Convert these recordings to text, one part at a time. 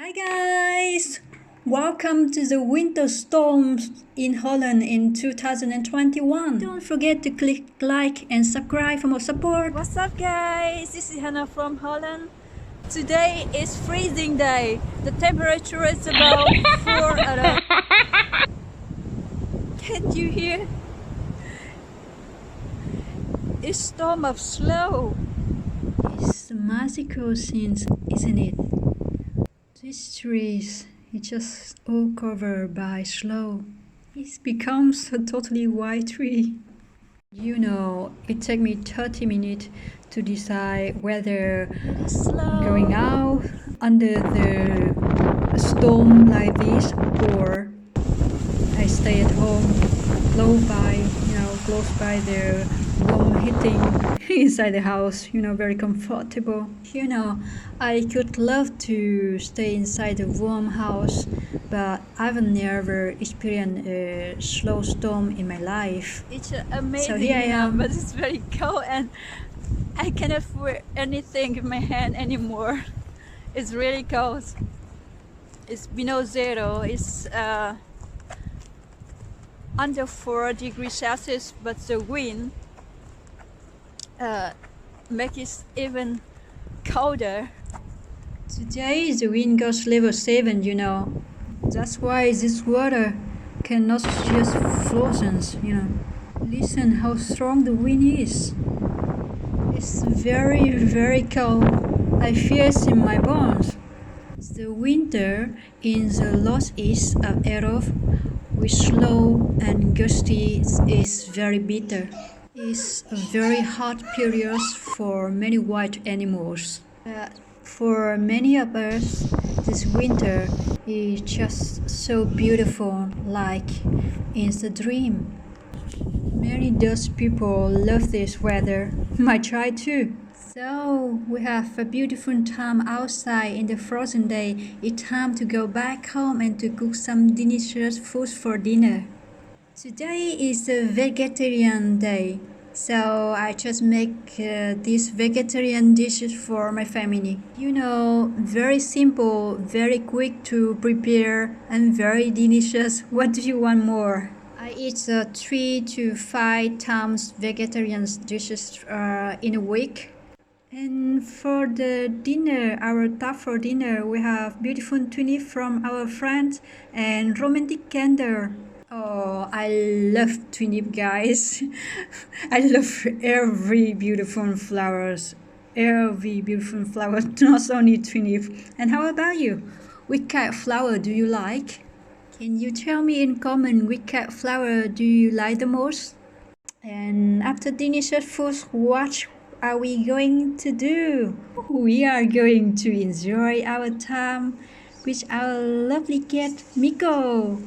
Hi guys! Welcome to the winter storms in Holland in 2021. Don't forget to click like and subscribe for more support. What's up guys? This is Hanna from Holland. Today is freezing day. The temperature is about 4 Can you hear? It's storm of snow. It's a magical scene, isn't it? These trees, it's just all covered by snow. It becomes a totally white tree. You know, it takes me 30 minutes to decide whether going out under the storm like this or I stay at home close by the warm heating inside the house, very comfortable. I could love to stay inside the warm house, but I've never experienced a snowstorm in my life. It's amazing, So here I am. but it's very cold and I cannot wear anything in my hand anymore. It's really cold. It's below zero. It's under 4 degrees Celsius, but the wind makes it even colder. Today the wind goes level 7, That's why this water cannot just frozen, Listen how strong the wind is. It's very, very cold. I feel it in my bones. The winter in the northeast of Europe with snow and gusty is very bitter. It's a very hot period for many wild animals. For many of us, this winter is just so beautiful, like in the dream. Many Dutch people love this weather. I try too. So we have a beautiful time outside in the frozen day. It's time to go back home and to cook some delicious food for dinner. Today is a vegetarian day, so I just make these vegetarian dishes for my family. Very simple, very quick to prepare and very delicious. What do you want more? I eat 3 to 5 times vegetarian dishes in a week. And for the dinner, our top for dinner, we have beautiful tunic from our friends and romantic candle. Oh, I love tulip, guys. I love every beautiful flowers. Every beautiful flower, not only tulip. And how about you? Which kind of flower do you like? Can you tell me in comment which kind of flower do you like the most? And after delicious food, what are we going to do? We are going to enjoy our time with our lovely cat Miko.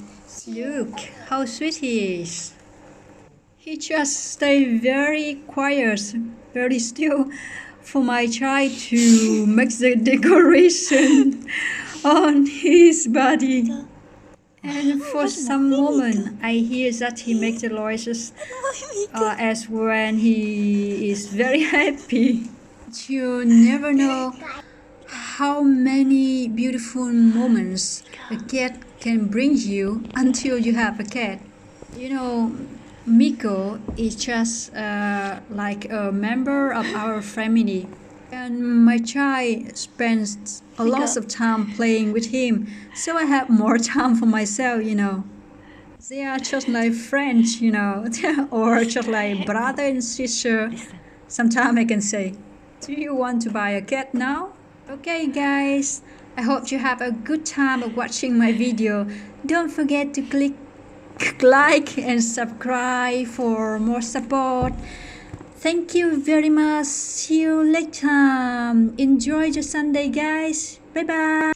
Look how sweet he is. He just stays very quiet, very still for my child to make the decoration on his body. And for some moment, I hear that he makes the noises as when he is very happy. You never know how many beautiful moments a cat can bring you until you have a cat. Miko is just like a member of our family. And my child spends a lot of time playing with him, so I have more time for myself, They are just like friends, or just like brother and sister. Sometimes I can say, do you want to buy a cat now? Okay guys, I hope you have a good time of watching my video. Don't forget to click like and subscribe for more support. Thank you very much. See you later. Enjoy the Sunday, guys. Bye bye.